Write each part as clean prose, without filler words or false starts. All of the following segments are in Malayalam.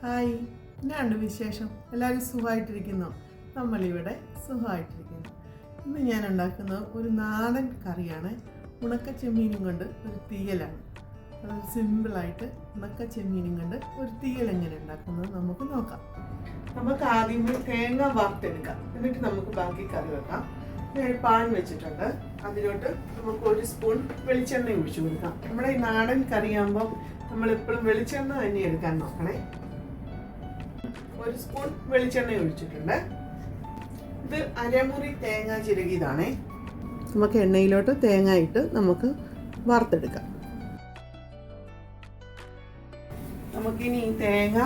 ഹായ്, എന്നാണ്ട് വിശേഷം? എല്ലാവരും സുഖമായിട്ടിരിക്കുന്നോ? നമ്മളിവിടെ സുഖമായിട്ടിരിക്കുന്നു. ഇന്ന് ഞാൻ ഉണ്ടാക്കുന്നത് ഒരു നാടൻ കറിയാണ്. ഉണക്ക ചെമ്മീനും കൊണ്ട് ഒരു തീയലാണ്. വളരെ സിമ്പിളായിട്ട് ഉണക്ക ചെമ്മീനും കൊണ്ട് ഒരു തീയൽ എങ്ങനെ ഉണ്ടാക്കുന്നത് നമുക്ക് നോക്കാം. നമുക്ക് ആദ്യമേ തേങ്ങ വറുത്തെടുക്കാം, എന്നിട്ട് നമുക്ക് ബാക്കി കറി വെക്കാം. ഞാൻ ഒരു പാൻ വെച്ചിട്ടുണ്ട്. അതിലോട്ട് നമുക്ക് 1 സ്പൂൺ വെളിച്ചെണ്ണ ഒഴിച്ചു കൊടുക്കാം. നമ്മുടെ ഈ നാടൻ കറിയാകുമ്പോൾ നമ്മളെപ്പോഴും വെളിച്ചെണ്ണ തന്നെ എടുക്കാൻ നോക്കണേ. 1 സ്പൂൺ വെളിച്ചെണ്ണ ഒഴിച്ചിട്ടുണ്ട്. ഇത് അരമുറി തേങ്ങ ചിരകിയതാണേ. നമുക്ക് എണ്ണയിലോട്ട് തേങ്ങ ഇട്ട് നമുക്ക് വറുത്തെടുക്കാം. നമുക്കിനി ഈ തേങ്ങ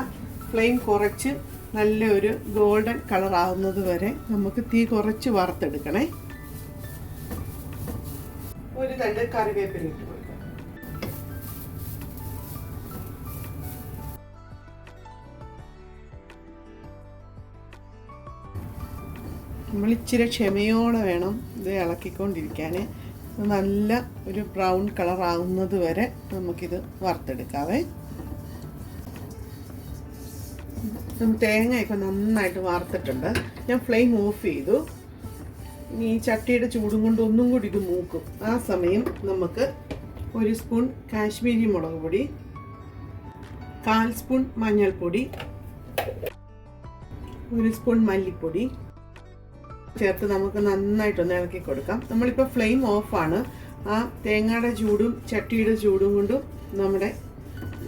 ഫ്ലെയിം കുറച്ച് നല്ലൊരു ഗോൾഡൻ കളർ ആവുന്നത് വരെ നമുക്ക് തീ കുറച്ച് വറുത്തെടുക്കണേ. ഒരു തണ്ട് കറിവേപ്പില ഇട്ട് കൊടുക്കാം. നമ്മൾ ഇച്ചിരി ക്ഷമയോടെ വേണം ഇത് ഇളക്കിക്കൊണ്ടിരിക്കാൻ. നല്ല ഒരു ബ്രൗൺ കളർ ആവുന്നത് വരെ നമുക്കിത് വറുത്തെടുക്കാവേ. തേങ്ങ ഇപ്പം നന്നായിട്ട് വറുത്തിട്ടുണ്ട്. ഞാൻ ഫ്ലെയിം ഓഫ് ചെയ്തു. ഇനി ഈ ചട്ടിയുടെ ചൂടും കൊണ്ട് ഒന്നും കൂടി ഇത് മൂക്കും. ആ സമയം നമുക്ക് 1 സ്പൂൺ കാശ്മീരി മുളക് പൊടി, 1/4 സ്പൂൺ മഞ്ഞൾപ്പൊടി, 1 സ്പൂൺ മല്ലിപ്പൊടി ചേർത്ത് നമുക്ക് നന്നായിട്ടൊന്ന് ഇളക്കി കൊടുക്കാം. നമ്മളിപ്പോൾ ഫ്ലെയിം ഓഫാണ്. ആ തേങ്ങയുടെ ചൂടും ചട്ടിയുടെ ചൂടും കൊണ്ടും നമ്മുടെ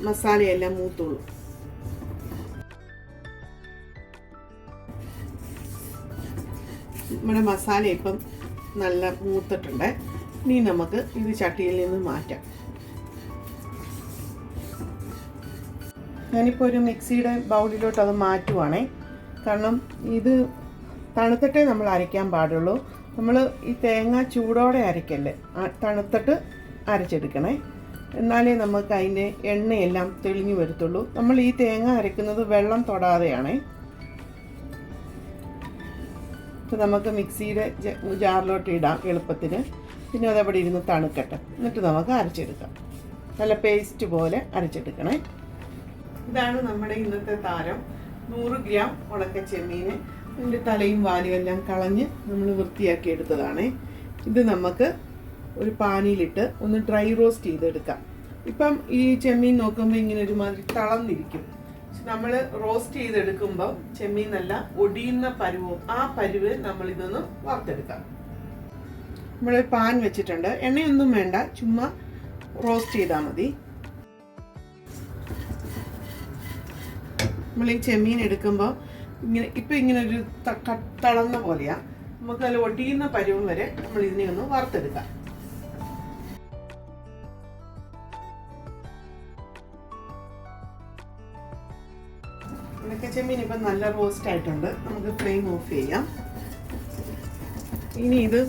മസാലയെല്ലാം മൂത്തുള്ളൂ. നമ്മുടെ മസാല ഇപ്പം നല്ല മൂത്തിട്ടുണ്ട്. ഇനി നമുക്ക് ഇത് ചട്ടിയിൽ നിന്ന് മാറ്റാം. ഞാനിപ്പോൾ ഒരു മിക്സിയുടെ ബൗളിലോട്ട് അത് മാറ്റുവാണേ. കാരണം ഇത് തണുത്തിട്ടേ നമ്മൾ അരയ്ക്കാൻ പാടുള്ളൂ. നമ്മൾ ഈ തേങ്ങ ചൂടോടെ അരയ്ക്കല്ലേ, തണുത്തിട്ട് അരച്ചെടുക്കണേ. എന്നാലേ നമുക്ക് അതിൻ്റെ എണ്ണയെല്ലാം തെളിഞ്ഞു വരത്തുള്ളൂ. നമ്മൾ ഈ തേങ്ങ അരയ്ക്കുന്നത് വെള്ളം തൊടാതെയാണേ. അപ്പോൾ നമുക്ക് മിക്സിയുടെ ജാറിലോട്ട് ഇടാം എളുപ്പത്തിന്. പിന്നെ അതവിടെ ഇരുന്ന് തണുക്കട്ടെ, എന്നിട്ട് നമുക്ക് അരച്ചെടുക്കാം. നല്ല പേസ്റ്റ് പോലെ അരച്ചെടുക്കണേ. ഇതാണ് നമ്മുടെ ഇന്നത്തെ താരം. 100 ഗ്രാം ഉണക്ക ചെമ്മീന്. അതിൻ്റെ തലയും വാലും എല്ലാം കളഞ്ഞ് നമ്മൾ വൃത്തിയാക്കി എടുത്തതാണ്. ഇത് നമുക്ക് ഒരു പാനിയിലിട്ട് ഒന്ന് ഡ്രൈ റോസ്റ്റ് ചെയ്തെടുക്കാം. ഇപ്പം ഈ ചെമ്മീൻ നോക്കുമ്പോൾ ഇങ്ങനെ ഒരുമാതിരി തളർന്നിരിക്കും. നമ്മൾ റോസ്റ്റ് ചെയ്തെടുക്കുമ്പോൾ ചെമ്മീൻ നല്ല ഒടിയുന്ന പരുവും, ആ പരുവ് നമ്മളിതൊന്ന് വറുത്തെടുക്കാം. നമ്മൾ പാൻ വെച്ചിട്ടുണ്ട്. എണ്ണയൊന്നും വേണ്ട, ചുമ്മാ റോസ്റ്റ് ചെയ്താൽ മതി. നമ്മൾ ഈ ചെമ്മീൻ എടുക്കുമ്പോൾ ഇങ്ങനെ ഒരു തളർന്ന പോലെയാണ്. നമുക്ക് നല്ല ഒടിയുന്ന പരുവം വരെ നമ്മൾ ഇതിനെ ഒന്ന് വറുത്തെടുക്കാം. ഉണക്ക ചെമ്മീൻ ഇപ്പം നല്ല റോസ്റ്റ് ആയിട്ടുണ്ട്. നമുക്ക് ഫ്ലെയിം ഓഫ് ചെയ്യാം. ഇനി ഇത്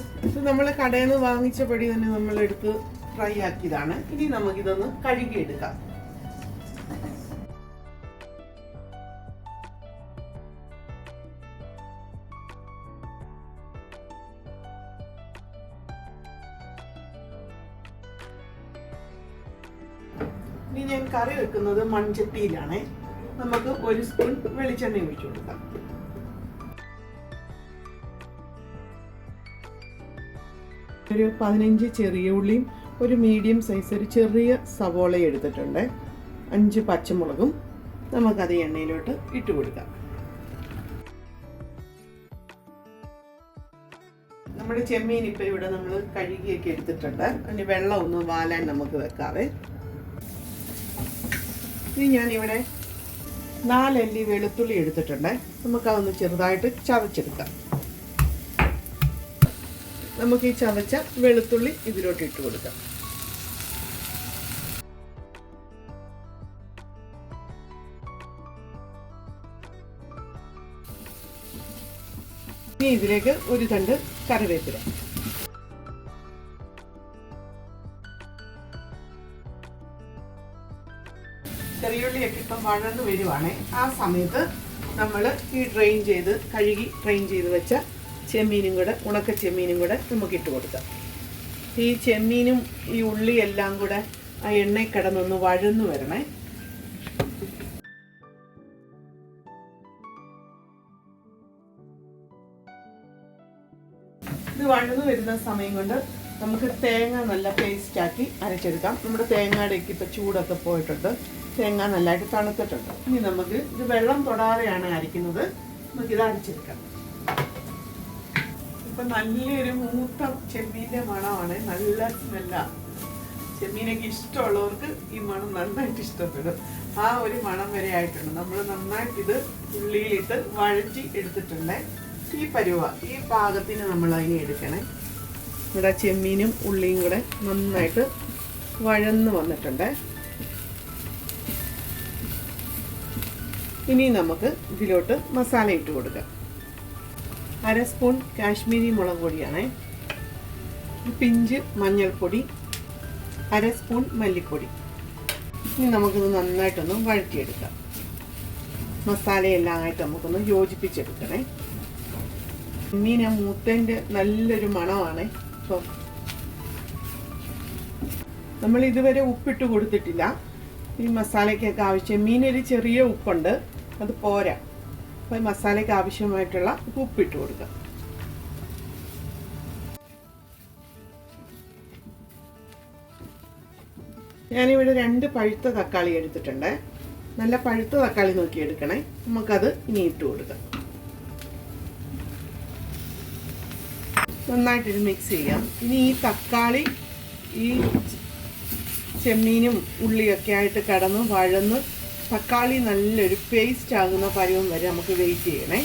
നമ്മൾ കടയിൽ നിന്ന് വാങ്ങിച്ച പൊടി തന്നെ നമ്മളെടുത്ത് ഫ്രൈ ആക്കിയതാണ്. ഇനി നമുക്കിതൊന്ന് കഴുകിയെടുക്കാം. ഇനി ഞാൻ കറി വെക്കുന്നത് മൺചട്ടിയിലാണ്. നമുക്ക് 1 സ്പൂൺ വെളിച്ചെണ്ണ ഒഴിച്ചു കൊടുക്കാം. ഒരു 15 ചെറിയ ഉള്ളിയും ഒരു മീഡിയം സൈസ് ഒരു ചെറിയ സവോളയും എടുത്തിട്ടുണ്ട്. 5 പച്ചമുളകും നമുക്കത് എണ്ണയിലോട്ട് ഇട്ട് കൊടുക്കാം. നമ്മുടെ ചെമ്മീൻ ഇപ്പം ഇവിടെ നമ്മൾ കഴുകിയൊക്കെ എടുത്തിട്ടുണ്ട്. അതിന് വെള്ളം ഒന്ന് വാലാൻ നമുക്ക് വെക്കാവേ. ഇനി ഞാനിവിടെ 4 അല്ലി വെളുത്തുള്ളി എടുത്തിട്ടുണ്ട്. നമുക്കതൊന്ന് ചെറുതായിട്ട് ചതച്ചെടുക്കാം. നമുക്ക് ഈ ചതച്ച വെളുത്തുള്ളി ഇതിലോട്ട് ഇട്ട് കൊടുക്കാം. ഇനി ഇതിലേക്ക് 1 തണ്ട് കറിവേപ്പില. ചെറിയുള്ളിയൊക്കെ ഇപ്പം വഴന്ന് വരുവാണേ. ആ സമയത്ത് നമ്മൾ ഈ കഴുകി ഡ്രെയിൻ ചെയ്ത് വെച്ച ചെമ്മീനും കൂടെ, ഉണക്ക ചെമ്മീനും കൂടെ നമുക്ക് ഇട്ട് കൊടുക്കാം. ഈ ചെമ്മീനും ഈ ഉള്ളിയെല്ലാം കൂടെ ആ എണ്ണയിൽ കിടന്നൊന്ന് വഴന്നു വരണേ. ഇത് വഴന്നു വരുന്ന സമയം കൊണ്ട് നമുക്ക് തേങ്ങ നല്ല പേസ്റ്റാക്കി അരച്ചെടുക്കാം. നമ്മുടെ തേങ്ങയുടെയൊക്കെ ഇപ്പോൾ ചൂടൊക്കെ പോയിട്ടുണ്ട്, തേങ്ങ നല്ലതായിട്ട് തണുത്തിട്ടുണ്ട്. ഇനി നമുക്ക് ഇത് വെള്ളം തൊടാതെയാണ് അരയ്ക്കുന്നത്. നമുക്കിത് അരച്ചെടുക്കാം. ഇപ്പം നല്ലൊരു മൂത്ത ചെമ്മീൻ്റെ മണമാണ്, നല്ല സ്മെല്ലാണ്. ചെമ്മീനൊക്കെ ഇഷ്ടമുള്ളവർക്ക് ഈ മണം നന്നായിട്ട് ഇഷ്ടപ്പെടും. ആ ഒരു മണം വരെ ആയിട്ടുണ്ട്. നമ്മൾ നന്നായിട്ട് ഇത് ഉള്ളിയിലിട്ട് വഴറ്റി എടുത്തിട്ടുണ്ട്. ഈ ഈ പാകത്തിന് നമ്മൾ അതിനെ എടുക്കണേ. ഇവിടെ ചെമ്മീനും ഉള്ളിയും കൂടെ നന്നായിട്ട് വഴന്ന് വന്നിട്ടുണ്ട്. ഇനി നമുക്ക് ഇതിലോട്ട് മസാല ഇട്ട് കൊടുക്കാം. 1/2 സ്പൂൺ കാശ്മീരി മുളക് പൊടിയാണേ, പിഞ്ച് മഞ്ഞൾപ്പൊടി, 1/2 സ്പൂൺ മല്ലിപ്പൊടി. ഇനി നമുക്കിത് നന്നായിട്ടൊന്ന് വഴറ്റിയെടുക്കാം. മസാലയെല്ലാം ആയിട്ട് നമുക്കൊന്ന് യോജിപ്പിച്ചെടുക്കണേ. ചെമ്മീൻ മൂത്തതിൻ്റെ നല്ലൊരു മണമാണ്. ഇപ്പം നമ്മൾ ഇതുവരെ ഉപ്പിട്ട് കൊടുത്തിട്ടില്ല. ഈ മസാലയ്ക്കൊക്കെ ആവശ്യം മീനൊരു ചെറിയ ഉപ്പുണ്ട്, അത് പോരാ. അപ്പോൾ ഈ മസാലയ്ക്ക് ആവശ്യമായിട്ടുള്ള ഉപ്പിട്ട് കൊടുക്കാം. ഞാനിവിടെ 2 പഴുത്ത തക്കാളി എടുത്തിട്ടുണ്ട്. നല്ല പഴുത്ത തക്കാളി നോക്കി എടുക്കണേ. നമുക്കത് ഇനി ഇട്ട് കൊടുക്കാം. നന്നായിട്ടിത് മിക്സ് ചെയ്യാം. ഇനി ഈ തക്കാളി ഈ ചെമ്മീനും ഉള്ളിയൊക്കെ ആയിട്ട് കടന്ന് വഴന്ന് തക്കാളി നല്ലൊരു പേസ്റ്റ് ആകുന്ന പരുവം വരെ നമുക്ക് വെയിറ്റ് ചെയ്യണേ.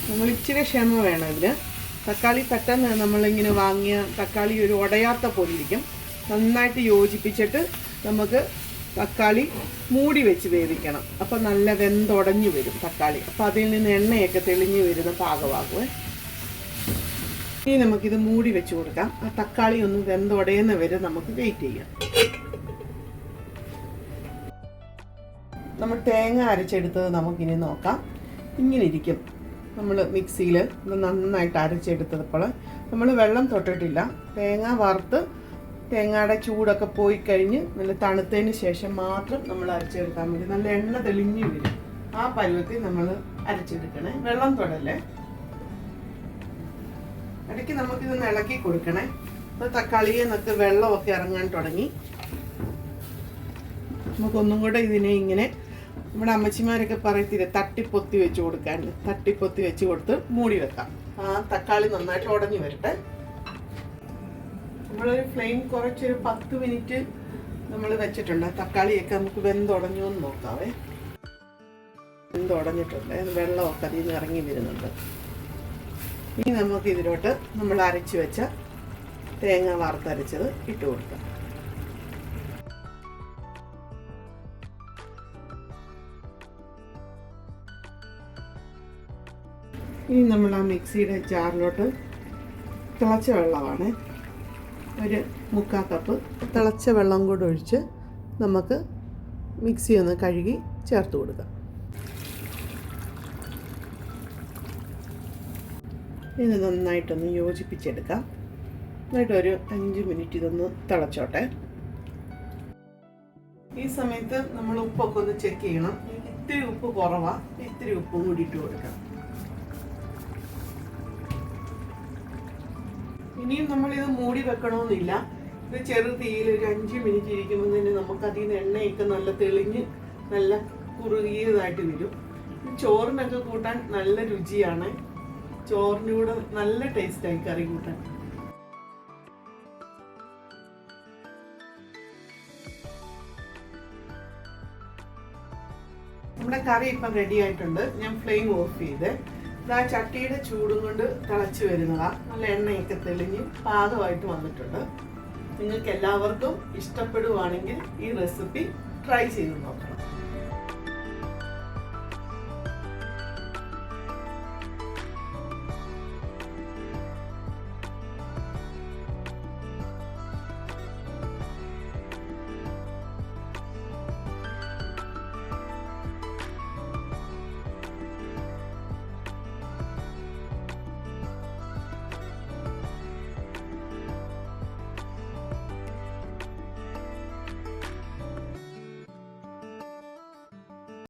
നമ്മൾ ഇച്ചിരി ക്ഷമ വേണം ഇതിന്. തക്കാളി പെട്ടെന്ന് നമ്മളിങ്ങനെ വാങ്ങിയ തക്കാളി ഒരു ഉടയാത്ത പോലെ ഇരിക്കും. നന്നായിട്ട് യോജിപ്പിച്ചിട്ട് നമുക്ക് തക്കാളി മൂടി വെച്ച് വേവിക്കണം. അപ്പം നല്ല വെന്തുടഞ്ഞു വരും തക്കാളി. അപ്പം അതിൽ നിന്ന് എണ്ണയൊക്കെ തെളിഞ്ഞു വരുന്ന പാകമാകുമേ. ഇനി നമുക്കിത് മൂടി വെച്ച് കൊടുക്കാം. ആ തക്കാളി ഒന്ന് വെന്തുടയുന്ന വരെ നമുക്ക് വെയിറ്റ് ചെയ്യാം. നമ്മൾ തേങ്ങ അരച്ചെടുത്തത് നമുക്കിനി നോക്കാം. ഇങ്ങനെ ഇരിക്കും. നമ്മൾ മിക്സിയിൽ ഇത് നന്നായിട്ട് അരച്ചെടുത്തപ്പോൾ നമ്മൾ വെള്ളം തൊട്ടിട്ടില്ല. തേങ്ങ വറുത്ത് തേങ്ങയുടെ ചൂടൊക്കെ പോയി കഴിഞ്ഞ് നല്ല തണുത്തതിന് ശേഷം മാത്രം നമ്മൾ അരച്ചെടുക്കാൻ മതി. നല്ല എണ്ണ തെളിഞ്ഞു വരും. ആ പരുവത്തിൽ നമ്മൾ അരച്ചെടുക്കണേ. വെള്ളം തൊടല്ലേ. ഇടയ്ക്ക് നമുക്കിതൊന്ന് ഇളക്കി കൊടുക്കണേ. അപ്പോൾ തക്കാളിയിൽ നിന്നൊക്കെ വെള്ളമൊക്കെ ഇറങ്ങാൻ തുടങ്ങി. നമുക്കൊന്നും കൂടെ ഇതിനെ ഇങ്ങനെ നമ്മുടെ അമ്മച്ചിമാരൊക്കെ പറയത്തില്ല തട്ടിപ്പൊത്തി വെച്ച് കൊടുക്കാൻ. തട്ടിപ്പൊത്തി വെച്ച് കൊടുത്ത് മൂടി വെക്കാം. ആ തക്കാളി നന്നായിട്ട് ഉടഞ്ഞു വരട്ടെ. നമ്മളൊരു ഫ്ലെയിം കുറച്ചൊരു 10 മിനിറ്റ് നമ്മൾ വെച്ചിട്ടുണ്ട്. തക്കാളിയൊക്കെ നമുക്ക് വെന്തുടഞ്ഞു എന്ന് നോക്കാവേ. വെന്തുടഞ്ഞിട്ടുണ്ട്. വെള്ളമൊക്കെ അതിൽ നിന്ന് ഇറങ്ങി വരുന്നുണ്ട്. ഇനി നമുക്ക് ഇതിലോട്ട് നമ്മൾ അരച്ച് വെച്ച തേങ്ങ വറുത്തരച്ചത് ഇട്ട് കൊടുക്കാം. ഇനി നമ്മൾ ആ മിക്സിയുടെ ജാറിലോട്ട് തിളച്ച വെള്ളമാണ്, ഒരു 3/4 കപ്പ് തിളച്ച വെള്ളം കൂടെ ഒഴിച്ച് നമുക്ക് മിക്സി ഒന്ന് കഴുകി ചേർത്ത് കൊടുക്കാം. ഇത് നന്നായിട്ടൊന്ന് യോജിപ്പിച്ചെടുക്കാം. എന്നിട്ടൊരു 5 മിനിറ്റ് ഇതൊന്ന് തിളച്ചോട്ടെ. ഈ സമയത്ത് നമ്മൾ ഉപ്പൊക്കെ ഒന്ന് ചെക്ക് ചെയ്യണം. ഇത്തിരി ഉപ്പ് കുറവാണ്, ഇത്തിരി ഉപ്പും കൂടി ഇട്ട് കൊടുക്കാം. ഇനിയും നമ്മളിത് മൂടി വെക്കണമെന്നില്ല. ഇത് ചെറു തീയിൽ ഒരു 5 മിനിറ്റ് ഇരിക്കുമ്പോൾ തന്നെ നമുക്ക് അതിൽ നിന്ന് എണ്ണയൊക്കെ നല്ല തെളിഞ്ഞ് നല്ല കുറുകിയതായിട്ട് വരും. ചോറിനൊക്കെ കൂട്ടാൻ നല്ല രുചിയാണ്. ചോറിന് കൂടെ നല്ല ടേസ്റ്റായി കറി കൂട്ടാൻ. നമ്മുടെ കറി ഇപ്പം റെഡി ആയിട്ടുണ്ട്. ഞാൻ ഫ്ലെയിം ഓഫ് ചെയ്ത് ആ ചട്ടിയുടെ ചൂടും കൊണ്ട് തിളച്ച് വരുന്നതാണ്. നല്ല എണ്ണയൊക്കെ തെളിഞ്ഞ് പാകമായിട്ട് വന്നിട്ടുണ്ട്. നിങ്ങൾക്ക് എല്ലാവർക്കും ഇഷ്ടപ്പെടുവാണെങ്കിൽ ഈ റെസിപ്പി ട്രൈ ചെയ്ത് നോക്കാം.